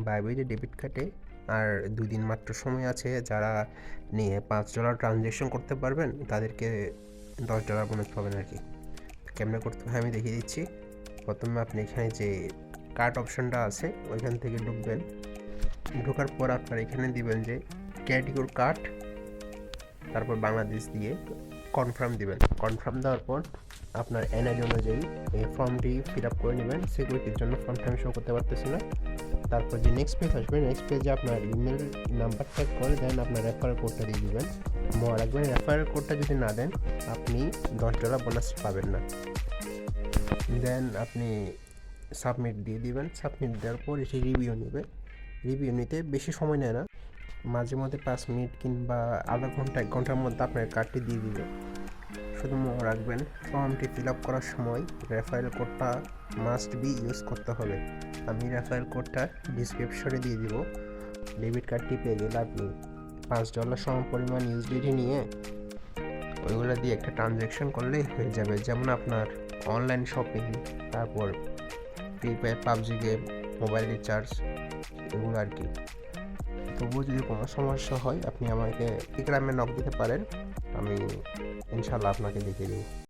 বাইবিজে debit কার্ডে আর 2 দিন মাত্র সময় আছে। যারা নিয়ে $5 ট্রানজ্যাকশন করতে পারবেন তাদেরকে $10 বোনাস পাবেন আর কি। কেমনে করতে হয় আমি দেখিয়ে দিচ্ছি। প্রথমে আপনি এখানে যে কার্ড অপশনটা আছে ওইখান থেকে ঢুকবেন। ঢোকার পর আপনার এখানে দিবেন যে ক্যাটেগরি কার্ড, তারপর বাংলাদেশ দিয়ে কনফার্ম দিবেন। কনফার্ম দেওয়ার পর আপনার এনআইডি অনুযায়ী এই ফর্মটি ফিল আপ করে নেবেন। সিকিউরিটির জন্য ফর্মটা আমি শো করতে পারতেছি না। তারপর যে নেক্সট পেজ আসবে, নেক্সট পেজে আপনার ইমেল নাম্বার ট্যাগ করে দেন, আপনার রেফারেল কোডটা দিয়ে দিবেন। মনে রাখবেন রেফারেল কোডটা যদি না দেন আপনি $10 বোনাস পাবেন না। দেন আপনি সাবমিট দিয়ে দিবেন। সাবমিট দেওয়ার পর এসে রিভিউ নেবে। রিভিউ নিতে বেশি সময় নেয় না, মাঝে মধ্যে 5 মিনিট কিংবা আধা ঘন্টা 1 ঘন্টার মধ্যে আপনার কার্ডটি দিয়ে দিবে। শুধু মনে রাখবেন ফর্মটি ফিল আপ করার সময় রেফারেল কোডটা মাস্ট বি ইউজ করতে হবে। আমি রেফারেল কোডটা ডিসক্রিপশনে দিয়ে দিব। ডেবিট কার্ডটি পেয়ে গেলে আপনি $5 সম পরিমাণ ইউএসডিটি নিয়ে ওইগুলো দিয়ে একটা ট্রানজ্যাকশন করলেই হয়ে যাবে। যেমন আপনার অনলাইন শপিং, তারপর prepaid, PUBG game, mobile recharge, এগুলো আর কি। তবুও যদি কোনো সমস্যা হয় আপনি আমাকে টেলিগ্রামে নক দিতে পারেন, আমি ইনশাল্লাহ আপনাকে দেখিয়ে দেবো।